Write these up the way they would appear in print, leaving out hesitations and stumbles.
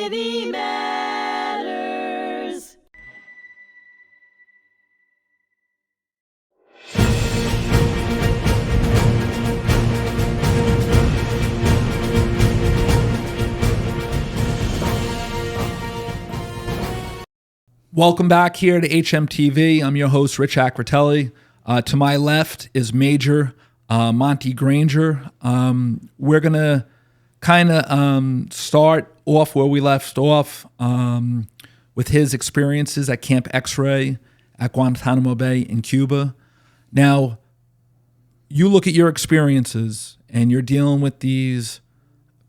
City Matters. Welcome back here to HMTV. I'm your host, Richard Acritelli. To my left is Major Montgomery Granger. We're going to kind of start off where we left off with his experiences at Camp X-Ray at Guantanamo Bay in Cuba. Now, you look at your experiences and you're dealing with these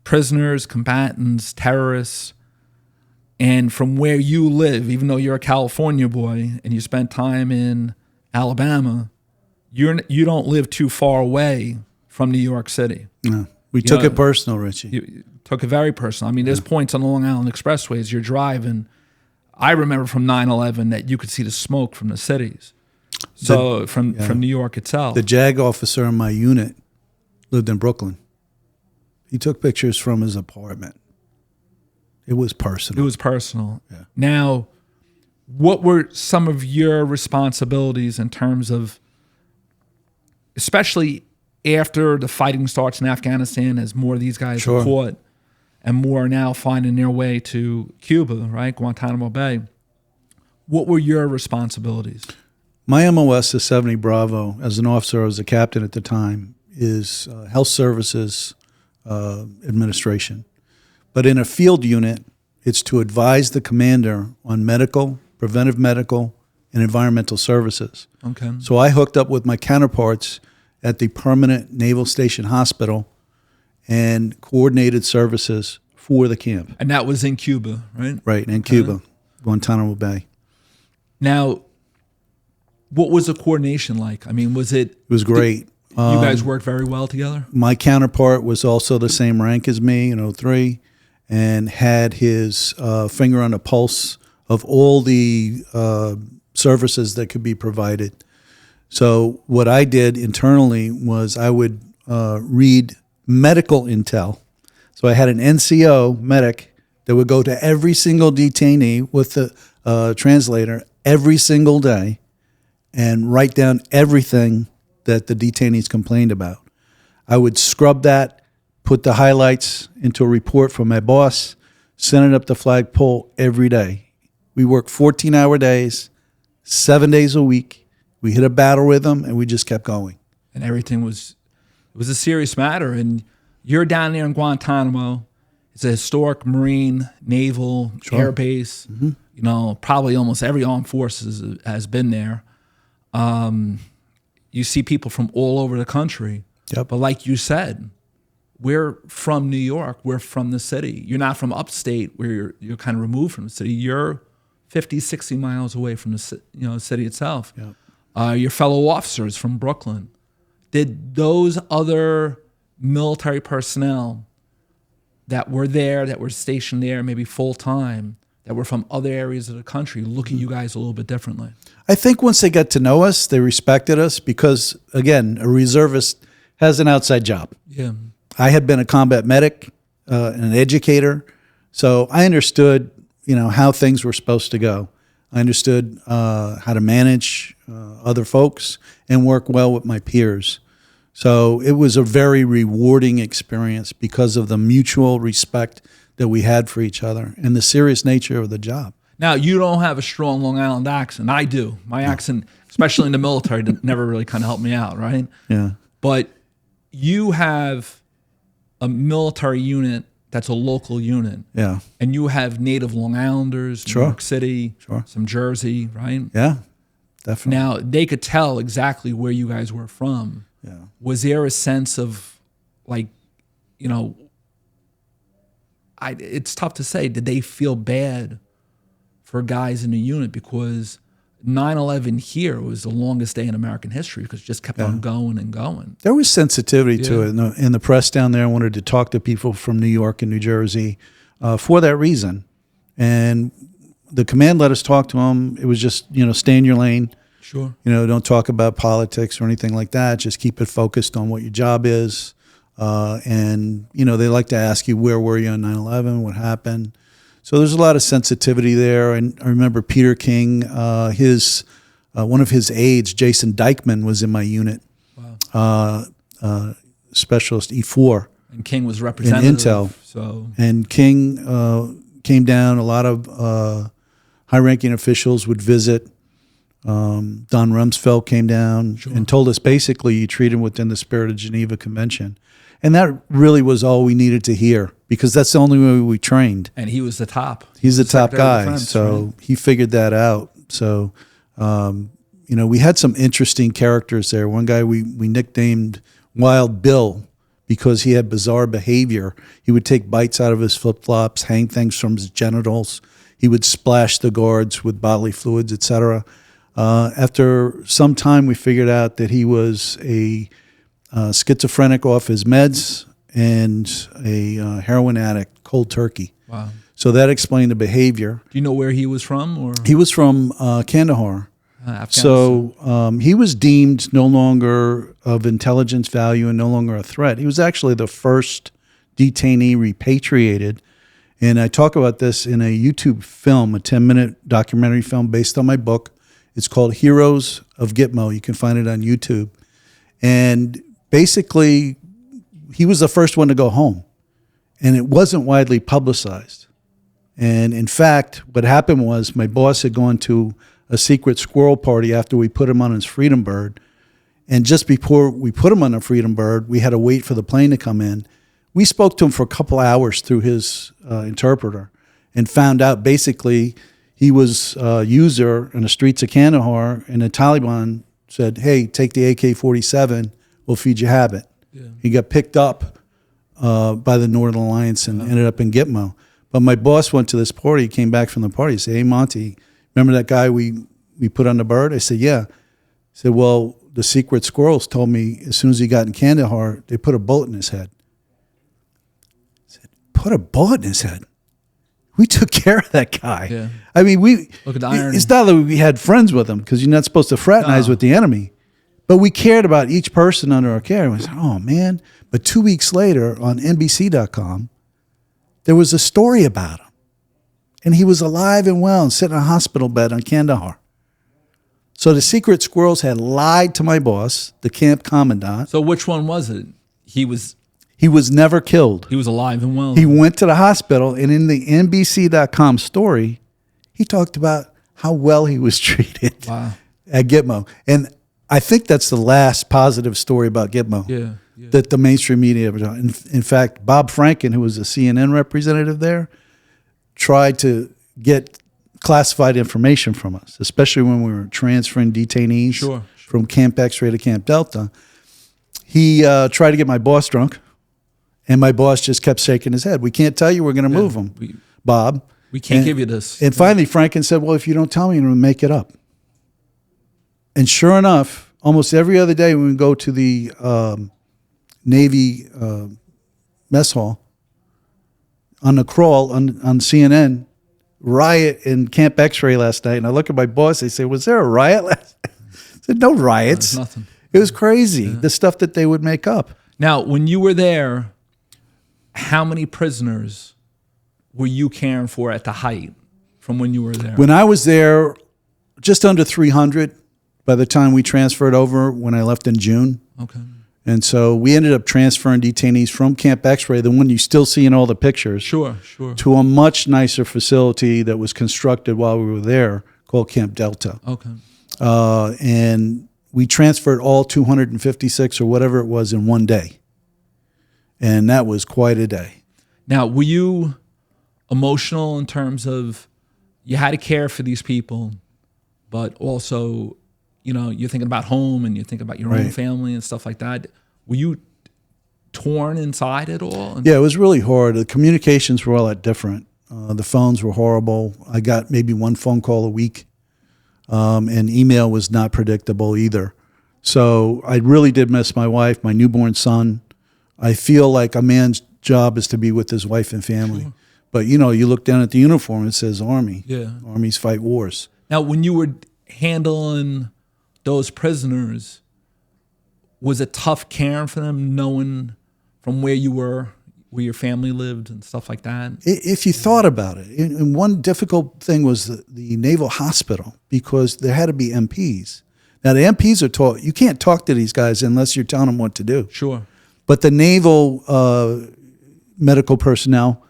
prisoners, combatants, terrorists, and from where you live, even though you're a California boy and you spent time in Alabama, you don't live too far away from New York City. No, we took it personal, Richie. You took it very personal. I mean, there's points on the Long Island expressways you're driving. I remember from 9/11 that you could see the smoke from the cities. So from New York itself. The JAG officer in my unit lived in Brooklyn. He took pictures from his apartment. It was personal. It was personal. Yeah. Now, what were some of your responsibilities in terms of, especially after the fighting starts in Afghanistan, as more of these guys are caught and more are now finding their way to Cuba, right, Guantanamo Bay? What were your responsibilities? My MOS is 70 Bravo. As an officer, I was a captain at the time, is Health Services Administration. But in a field unit, it's to advise the commander on medical, preventive medical, and environmental services. Okay. So I hooked up with my counterparts at the permanent Naval Station Hospital and coordinated services for the camp. And that was in Cuba, right? Right, in Cuba, Guantanamo Bay. Now, what was the coordination like? I mean, was it... It was great. You guys worked very well together? My counterpart was also the same rank as me in 03 and had his finger on the pulse of all the services that could be provided. So what I did internally was I would read medical intel. So I had an NCO medic that would go to every single detainee with the translator every single day and write down everything that the detainees complained about. I would scrub that, put the highlights into a report from my boss, send it up the flagpole every day. We worked 14-hour days, 7 days a week. We hit a battle rhythm, and we just kept going. And everything was a serious matter. And you're down there in Guantanamo. It's a historic Marine, Naval, air base. Mm-hmm. You know, probably almost every armed forces has been there. You see people from all over the country. Yep. But like you said, we're from New York. We're from the city. You're not from upstate where you're kind of removed from the city. You're 50, 60 miles away from the city itself. Yep. Your fellow officers from Brooklyn. Did those other military personnel that were there, that were stationed there, maybe full-time, that were from other areas of the country, look at you guys a little bit differently? I think once they got to know us, they respected us because, again, a reservist has an outside job. Yeah. I had been a combat medic, an educator, so I understood, how things were supposed to go. I understood how to manage other folks and work well with my peers. So it was a very rewarding experience because of the mutual respect that we had for each other and the serious nature of the job. Now, you don't have a strong Long Island accent. I do. My accent, especially in the military, never really kind of helped me out, right? Yeah. But you have a military unit that's a local unit. Yeah. And you have native Long Islanders, New York City, some Jersey, right? Yeah, definitely. Now, they could tell exactly where you guys were from. Yeah. Was there a sense of, it's tough to say, did they feel bad for guys in the unit because 9/11 here was the longest day in American history because it just kept on going and going? There was sensitivity to it. In the press down there, I wanted to talk to people from New York and New Jersey for that reason. And the command let us talk to them. It was just, stay in your lane. Sure. Don't talk about politics or anything like that. Just keep it focused on what your job is. And, they like to ask you, where were you on 9/11? What happened? So there's a lot of sensitivity there. And I remember Peter King, one of his aides, Jason Dykeman, was in my unit. Wow. Specialist E4. And King was representative. In Intel. So. And King came down. A lot of high-ranking officials would visit. Don Rumsfeld came down and told us basically you treat him within the spirit of Geneva Convention. And that really was all we needed to hear, because that's the only way we trained. And he was the top. He's the top guy. Defense, so right? He figured that out. So, we had some interesting characters there. One guy we nicknamed Wild Bill because he had bizarre behavior. He would take bites out of his flip-flops, hang things from his genitals. He would splash the guards with bodily fluids, etc. After some time, we figured out that he was a schizophrenic off his meds and a heroin addict, cold turkey. Wow. So that explained the behavior. Do you know where he was from? Or he was from Kandahar. Afghanistan. So he was deemed no longer of intelligence value and no longer a threat. He was actually the first detainee repatriated. And I talk about this in a YouTube film, a 10-minute documentary film based on my book. It's called Heroes of Gitmo. You can find it on YouTube. And basically, he was the first one to go home. And it wasn't widely publicized. And in fact, what happened was my boss had gone to a secret squirrel party after we put him on his Freedom Bird. And just before we put him on a Freedom Bird, we had to wait for the plane to come in. We spoke to him for a couple hours through his interpreter and found out basically he was a user in the streets of Kandahar, and the Taliban said, hey, take the AK-47, we'll feed you habit. Yeah. He got picked up by the Northern Alliance and ended up in Gitmo. But my boss went to this party, came back from the party, he said, hey, Monty, remember that guy we put on the bird? I said, yeah. He said, well, the secret squirrels told me as soon as he got in Kandahar, they put a bullet in his head. I said, put a bullet in his head? We took care of that guy. Yeah. I mean, look at the irony. It's not that we had friends with him, because you're not supposed to fraternize with the enemy. But we cared about each person under our care. And we said, oh, man. But 2 weeks later on NBC.com, there was a story about him. And he was alive and well and sitting in a hospital bed on Kandahar. So the secret squirrels had lied to my boss, the camp commandant. So which one was it? He was never killed. He was alive and well. He went to the hospital, and in the NBC.com story, he talked about how well he was treated at Gitmo. And I think that's the last positive story about Gitmo that the mainstream media ever done. In fact, Bob Franken, who was a CNN representative there, tried to get classified information from us, especially when we were transferring detainees from Camp X-Ray to Camp Delta. He tried to get my boss drunk, and my boss just kept shaking his head. We can't tell you we're going to move him, Bob. We can't give you this. And finally, Franken said, well, if you don't tell me, I'm going to make it up. And sure enough, almost every other day when we go to the Navy mess hall, on the crawl on CNN, riot in Camp X-Ray last night. And I look at my boss, they say, was there a riot last night? I said, no riots. Nothing. It was crazy, the stuff that they would make up. Now, when you were there, how many prisoners were you caring for at the height from when you were there? When I was there, just under 300 by the time we transferred over when I left in June. Okay. And so we ended up transferring detainees from Camp X-Ray, the one you still see in all the pictures, to a much nicer facility that was constructed while we were there called Camp Delta. Okay. And we transferred all 256 or whatever it was in one day. And that was quite a day. Now, were you emotional in terms of you had to care for these people, but also, you know, you're thinking about home and you're thinking about your own family and stuff like that. Were you torn inside at all? Yeah, it was really hard. The communications were a lot different. The phones were horrible. I got maybe one phone call a week, and email was not predictable either. So I really did miss my wife, my newborn son. I feel like a man's job is to be with his wife and family. Sure. But, you know, you look down at the uniform, it says Army. Yeah. Armies fight wars. Now, when you were handling those prisoners, was it tough caring for them, knowing from where you were where your family lived and stuff like that? If you thought about it, and one difficult thing was the Naval Hospital, because there had to be MPs. Now, the MPs are taught, you can't talk to these guys unless you're telling them what to do. Sure. But the naval medical personnel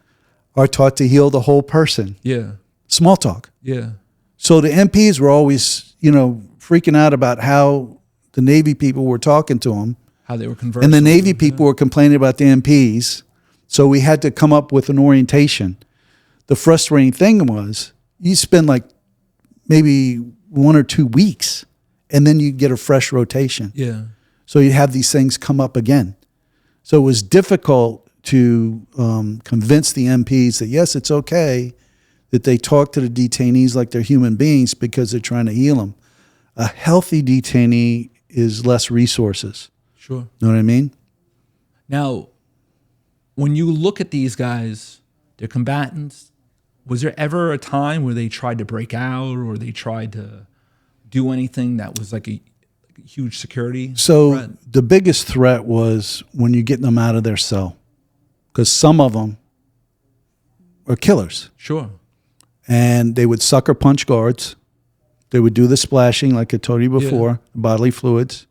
are taught to heal the whole person. Yeah. Small talk. Yeah. So the MPs were always, freaking out about how the Navy people were talking to them. How they were conversing. And the Navy people were complaining about the MPs. So we had to come up with an orientation. The frustrating thing was you spend like maybe 1 or 2 weeks, and then you get a fresh rotation. Yeah. So you have these things come up again. So it was difficult to convince the MPs that, yes, it's okay that they talk to the detainees like they're human beings because they're trying to heal them. A healthy detainee is less resources. Sure. Know what I mean? Now, when you look at these guys, they're combatants. Was there ever a time where they tried to break out or they tried to do anything that was like a huge security threat? The biggest threat was when you're getting them out of their cell, because some of them are killers. Sure. And they would sucker punch guards. They would do the splashing, like I told you before, bodily fluids.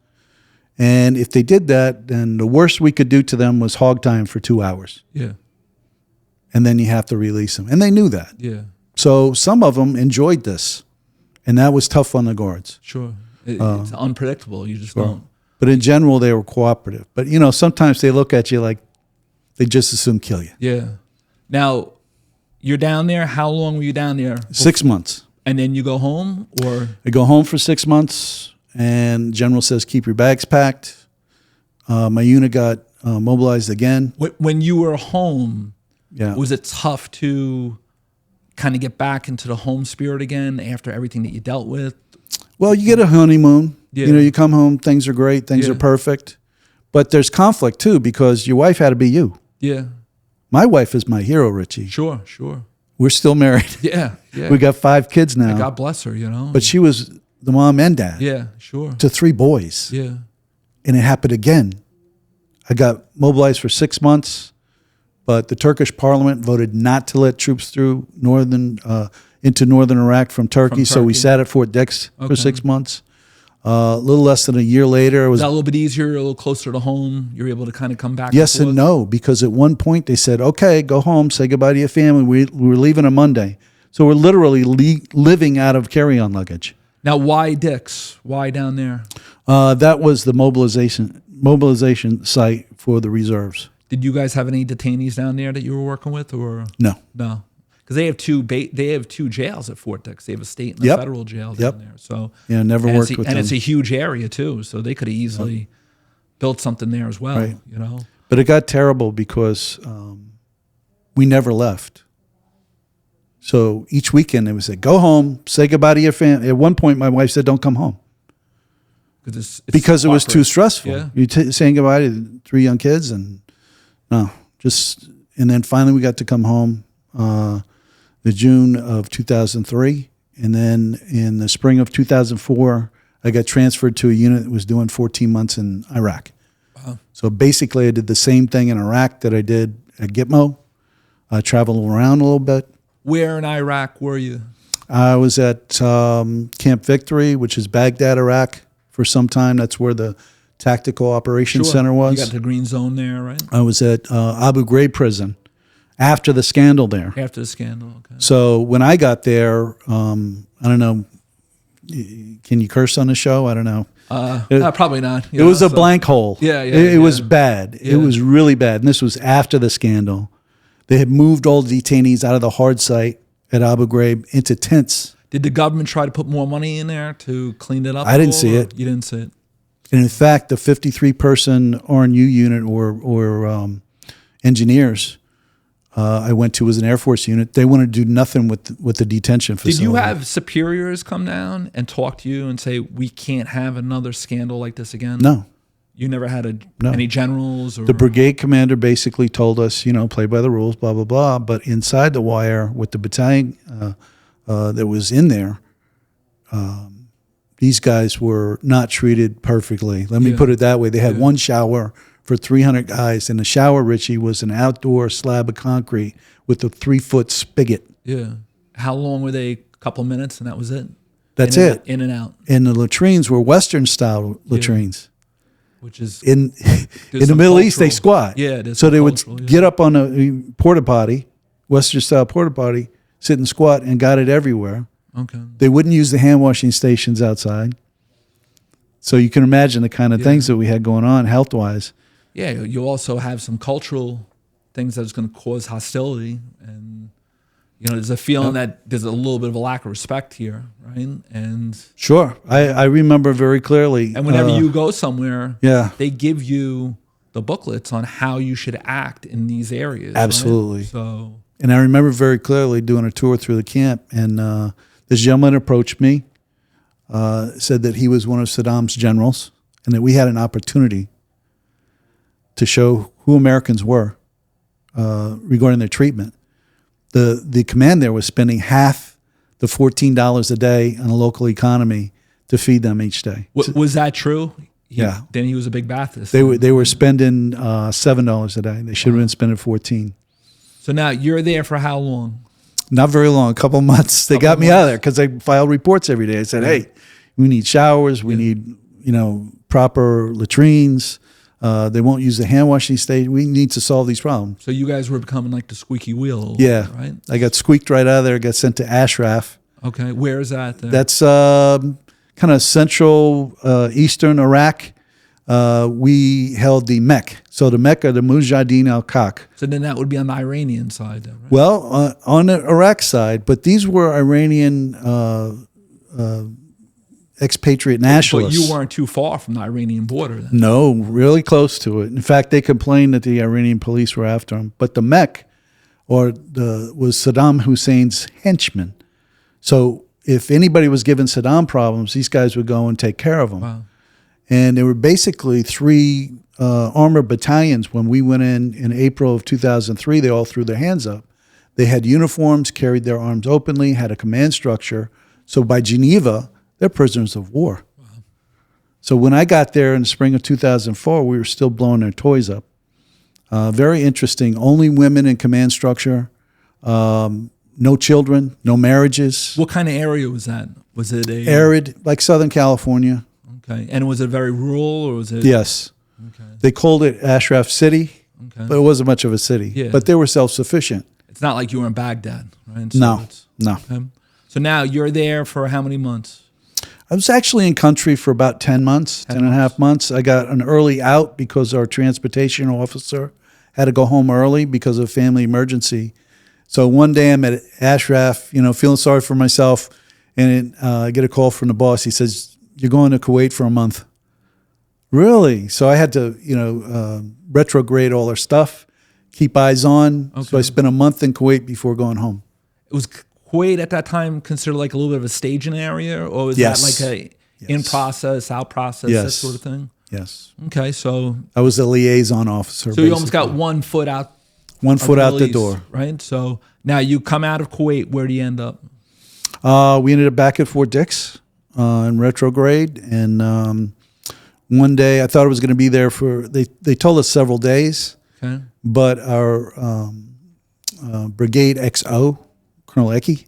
And if they did that, then the worst we could do to them was hog time for 2 hours. Yeah. And then you have to release them. And they knew that. Yeah. So some of them enjoyed this. And that was tough on the guards. Sure. It's unpredictable. You just don't. But in general, they were cooperative. But, sometimes they look at you like they just as soon kill you. Yeah. Now, you're down there. How long were you down there? 6 months. And then you go home, or? I go home for 6 months, and General says, keep your bags packed. My unit got mobilized again. When you were home, yeah, was it tough to kind of get back into the home spirit again after everything that you dealt with? Well, you get a honeymoon. Yeah. You come home, things are great, things are perfect. But there's conflict, too, because your wife had to be you. Yeah. My wife is my hero, Richie. Sure, sure. We're still married. Yeah, yeah. We got 5 kids now. God bless her, But she was the mom and dad. Yeah, sure. To 3 boys. Yeah. And it happened again. I got mobilized for 6 months, but the Turkish parliament voted not to let troops through into northern Iraq from Turkey. So we sat at Fort Dix for 6 months. A little less than a year later, was that a little bit easier, a little closer to home? You're able to kind of come back. Yes and no, because at one point they said, "Okay, go home, say goodbye to your family. We're leaving on Monday." So we're literally living out of carry-on luggage. Now, why Dix? Why down there? That was the mobilization site for the reserves. Did you guys have any detainees down there that you were working with, or no? No. Because they have two jails at Fort Dix. They have a state and a federal jail down there. So never worked with them. And it's a huge area too, so they could have easily built something there as well. Right. But it got terrible because we never left. So each weekend they would say, "Go home, say goodbye to your family." At one point, my wife said, "Don't come home," because it was too stressful. Yeah. You're saying goodbye to 3 young kids, and and then finally we got to come home. The June of 2003, and then in the spring of 2004, I got transferred to a unit that was doing 14 months in Iraq. Wow. So basically, I did the same thing in Iraq that I did at Gitmo. I traveled around a little bit. Where in Iraq were you? I was at Camp Victory, which is Baghdad, Iraq, for some time. That's where the Tactical Operations Center was. You got the green zone there, right? I was at Abu Ghraib prison. After the scandal there. After the scandal, okay. So when I got there, I don't know, can you curse on the show? I don't know. Probably not. It was a blank hole. Yeah. It was bad. Yeah. It was really bad. And this was after the scandal. They had moved all the detainees out of the hard site at Abu Ghraib into tents. Did the government try to put more money in there to clean it up? I didn't see it. You didn't see it? And in fact, the 53-person RNU unit or engineers I went to was an Air Force unit. They wanted to do nothing with the detention facility. Did you have superiors come down and talk to you and say, we can't have another scandal like this again? No. You never had any generals? Or? The brigade commander basically told us, play by the rules, blah, blah, blah. But inside the wire with the battalion that was in there, these guys were not treated perfectly. Let me put it that way. They had one shower for 300 guys. And the shower, Richie, was an outdoor slab of concrete with a 3-foot spigot. Yeah. How long were they? A couple minutes, and that was it? That's in it. And out, in and out. And the latrines were Western-style latrines. Which is in the Middle East, they squat. Yeah, so they would get up on a porta potty, Western style porta potty, sit and squat, and got it everywhere. Okay. They wouldn't use the hand washing stations outside. So you can imagine the kind of things that we had going on health wise. Yeah, you also have some cultural things that's going to cause hostility, and there's a feeling that there's a little bit of a lack of respect here, right? And sure, I remember very clearly. And whenever you go somewhere, they give you the booklets on how you should act in these areas. Absolutely. Right? So, and I remember very clearly doing a tour through the camp, and this gentleman approached me, said that he was one of Saddam's generals, and that we had an opportunity to show who Americans were regarding their treatment. The command there was spending half the $14 a day on a local economy to feed them each day. Was that true? Yeah. Then he was a big Baptist. They were spending $7 a day. They should have been spending 14. So now you're there for how long? Not very long, a couple months. They got me out of there because I filed reports every day. I said, hey, we need showers. We need, proper latrines. They won't use the hand washing station. We need to solve these problems. So you guys were becoming like the squeaky wheel. Yeah. Right? I got squeaked right out of there. Got sent to Ashraf. Okay. Where is that? There? That's kind of central eastern Iraq. We held the Mek. So the Mek are the Mujahideen al-Kaq. So then that would be on the Iranian side, then, right? Well, on the Iraq side, but these were Iranian expatriate nationalists. But you weren't too far from the Iranian border then. No, really close to it. In fact, they complained that the Iranian police were after them. But the Mek was Saddam Hussein's henchmen. So if anybody was giving Saddam problems, these guys would go and take care of them. Wow. And there were basically 3 armored battalions. When we went in April of 2003, they all threw their hands up. They had uniforms, carried their arms openly, had a command structure. So by Geneva, they're prisoners of war. Wow. So when I got there in the spring of 2004, we were still blowing their toys up. Very interesting. Only women in command structure. No children, no marriages. What kind of area was that? Was it arid, like Southern California? Okay. And was it very rural, or was it? Yes. Okay. They called it Ashraf City, but it wasn't much of a city. Yeah. But they were self-sufficient. It's not like you were in Baghdad, right? So No. Okay. So now you're there for how many months? I was actually in country for about 10 months, 10 and a half months. I got an early out because our transportation officer had to go home early because of family emergency. So one day I'm at Ashraf, feeling sorry for myself, and I get a call from the boss. He says, "You're going to Kuwait for a month." Really? So I had to, retrograde all our stuff, keep eyes on. Okay. So I spent a month in Kuwait before going home. It was Kuwait at that time considered like a little bit of a staging area, or was that like a in process, out process, that sort of thing? Yes. Okay, so I was a liaison officer. So you almost got 1 foot out. 1 foot out the door. Right. So now you come out of Kuwait. Where do you end up? We ended up back at Fort Dix in retrograde, and one day I thought I was going to be there for. They told us several days. Okay. But our brigade XO, Colonel Ecke,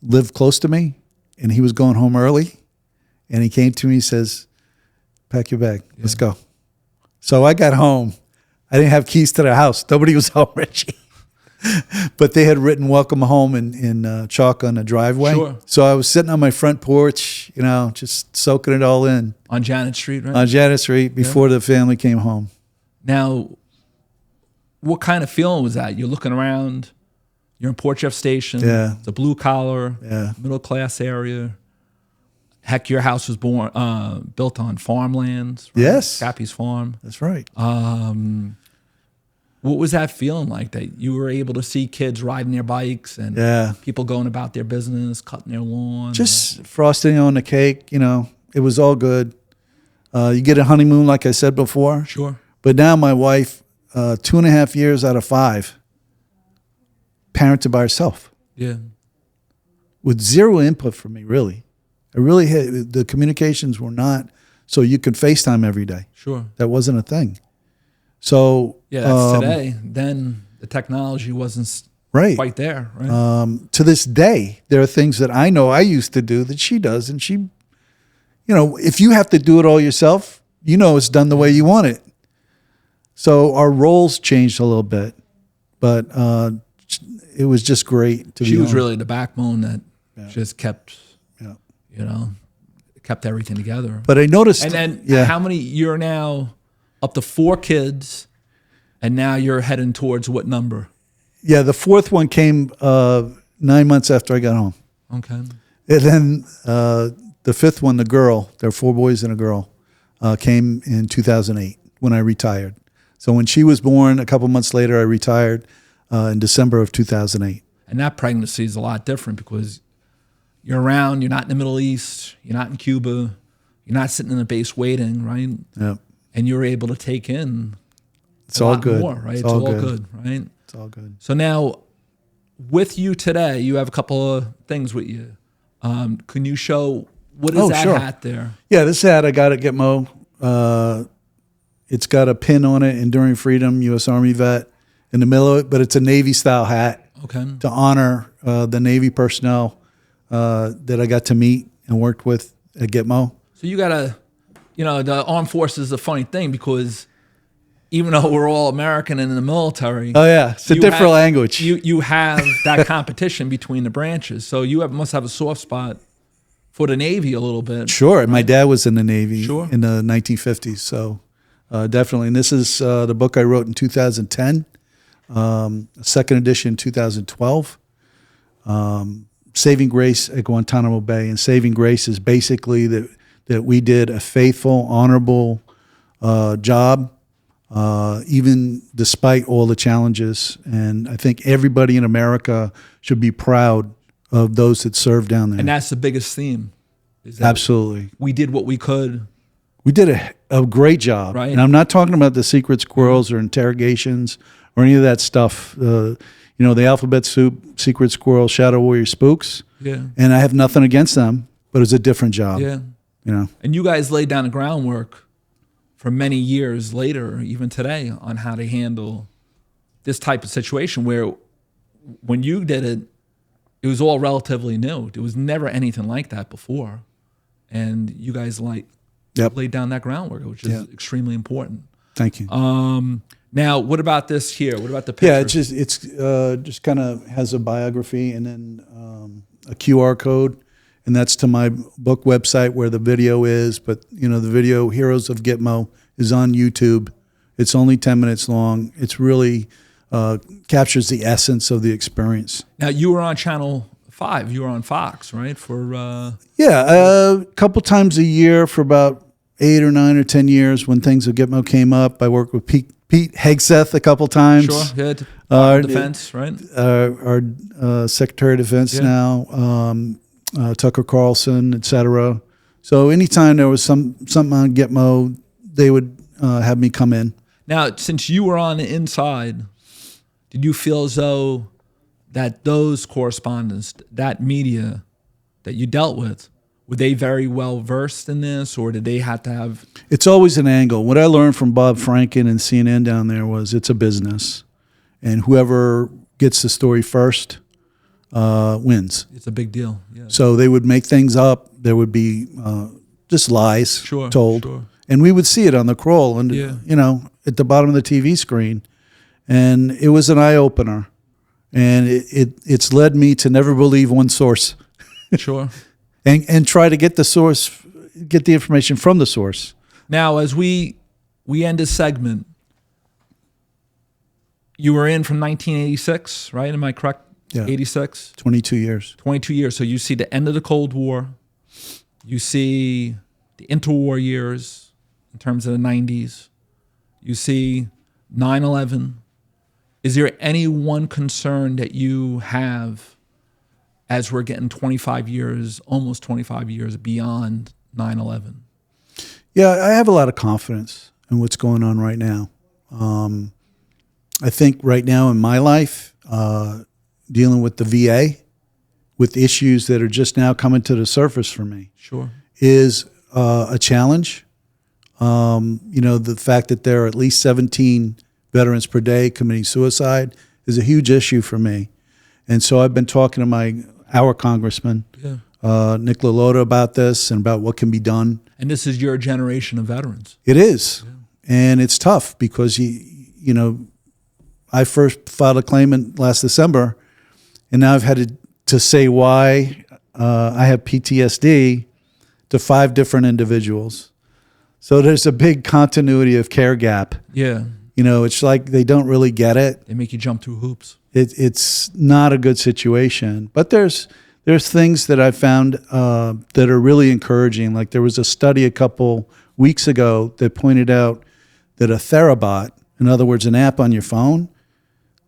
lived close to me, and he was going home early. And he came to me and says, "Pack your bag. Let's go." So I got home. I didn't have keys to the house. Nobody was home, Richie. But they had written "Welcome Home" in chalk on the driveway. Sure. So I was sitting on my front porch, just soaking it all in. On Janet Street, right? On Janet Street before the family came home. Now, what kind of feeling was that? You're looking around, you're in Port Jeff Station, it's a blue collar, middle class area. Heck, your house was built on farmlands, right? Yes. Cappy's farm. That's right. What was that feeling like, that you were able to see kids riding their bikes and people going about their business, cutting their lawn? Just frosting on the cake, it was all good. You get a honeymoon, like I said before. Sure. But now my wife, 2.5 years out of 5, parented by herself. Yeah. With zero input from me, really. I really had, the communications were not, so you could FaceTime every day. Sure. That wasn't a thing. So Yeah, that's today. Then the technology wasn't right. quite there, right? To this day, there are things that I know I used to do that she does, and she, if you have to do it all yourself, it's done the way you want it. So our roles changed a little bit, but it was just great to be She was honest. really the backbone that just kept, Yeah. kept everything together. But I noticed, And then how many, you're now up to 4 kids, and now you're heading towards what number? Yeah, the fourth one came 9 months after I got home. Okay. And then the fifth one, the girl, there are 4 boys and a girl, came in 2008 when I retired. So when she was born, a couple months later, I retired in December of 2008. And that pregnancy is a lot different because you're around, you're not in the Middle East, you're not in Cuba, you're not sitting in a base waiting, right? Yeah. And you're able to take in It's a all lot good. more, right? It's It's all all good. good, right? It's all good. So now, with you today, you have a couple of things with you. Can you show, what is that sure. hat there? Yeah, this hat I got at Gitmo. It's got a pin on it, Enduring Freedom, U.S. Army vet, in the middle of it, but it's a Navy-style hat Okay. to honor the Navy personnel that I got to meet and worked with at Gitmo. So you got to, the armed forces is a funny thing because even though we're all American and in the military. Oh, yeah. It's a different language. You have that competition between the branches. So you must have a soft spot for the Navy a little bit. Sure. Right? My dad was in the Navy Sure. in the 1950s. So definitely. And this is the book I wrote in 2010, second edition in 2012. Saving Grace at Guantanamo Bay. And Saving Grace is basically that we did a faithful, honorable job, even despite all the challenges. And I think everybody in America should be proud of those that served down there. And that's the biggest theme. Is that Absolutely. we did what we could. We did a great job. Right. And I'm not talking about the secret squirrels or interrogations or any of that stuff. The alphabet soup, secret squirrel, shadow warrior, spooks. Yeah. And I have nothing against them, but it's a different job. Yeah. And you guys laid down the groundwork for many years later, even today, on how to handle this type of situation where when you did it, it was all relatively new. There was never anything like that before. And you guys laid down that groundwork, which is extremely important. Thank you. Now, what about this here? What about the picture? Yeah, it's just kind of has a biography and then a QR code, and that's to my book website where the video is. But the video Heroes of Gitmo is on YouTube. It's only 10 minutes long. It's really captures the essence of the experience. Now, you were on Channel 5. You were on Fox, right? A couple times a year for about 8 or 9 or 10 years when things of Gitmo came up. I worked with Pete Hegseth a couple times. Sure, yeah. Defense, right? Our Secretary of Defense now, Tucker Carlson, etc. So anytime there was something on Gitmo, they would have me come in. Now, since you were on the inside, did you feel as though that those correspondents, that media that you dealt with, were they very well versed in this, or did they have to have? It's always an angle. What I learned from Bob Franken and CNN down there was it's a business, and whoever gets the story first wins. It's a big deal. Yeah. So they would make things up. There would be just lies told, and we would see it on the crawl and at the bottom of the TV screen, and it was an eye opener, and it's led me to never believe one source. Sure. And try to get the information from the source. Now, as we end this segment, you were in from 1986, right? Am I correct? Yeah. 86? 22 years. 22 years. So you see the end of the Cold War. You see the interwar years in terms of the 90s. You see 9/11. Is there any one concern that you have as we're getting 25 years, almost 25 years beyond 9/11? Yeah, I have a lot of confidence in what's going on right now. I think right now in my life, dealing with the VA, with issues that are just now coming to the surface for me, Sure, is a challenge. The fact that there are at least 17 veterans per day committing suicide is a huge issue for me. And so I've been talking to our congressman, Nick LaLota, about this and about what can be done. And this is your generation of veterans. It is. And it's tough because, I first filed a claim last December, and now I've had to say why I have PTSD to 5 different individuals. So there's a big continuity of care gap. Yeah. It's like they don't really get it. They make you jump through hoops. It's not a good situation. But there's things that I found that are really encouraging. Like there was a study a couple weeks ago that pointed out that a Therabot, in other words, an app on your phone,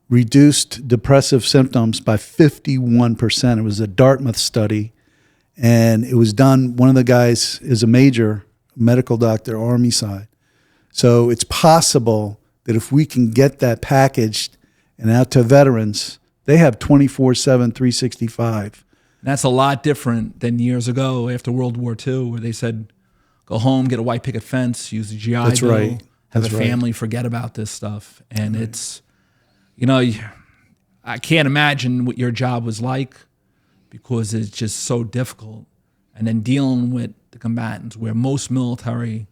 reduced depressive symptoms by 51%. It was a Dartmouth study, and it was done. One of the guys is a major medical doctor, Army side. So it's possible that if we can get that packaged and out to veterans, they have 24/7, 365. That's a lot different than years ago after World War II, where they said, go home, get a white picket fence, use the GI That's Bill, right. have That's a right. family, forget about this stuff. And it's, I can't imagine what your job was like because it's just so difficult. And then dealing with the combatants, where most military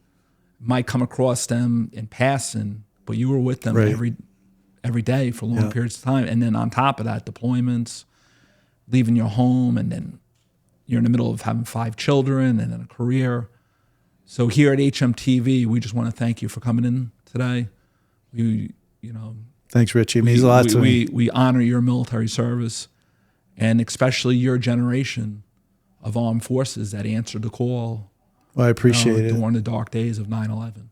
might come across them in passing, but you were with them Right. every day for long periods of time. And then on top of that, deployments, leaving your home, and then you're in the middle of having 5 children and then a career. So here at HMTV, we just want to thank you for coming in today. Thanks, Richie. It means a lot to me. We honor your military service, and especially your generation of armed forces that answered the call. Well, I appreciate it. During the dark days of 9/11.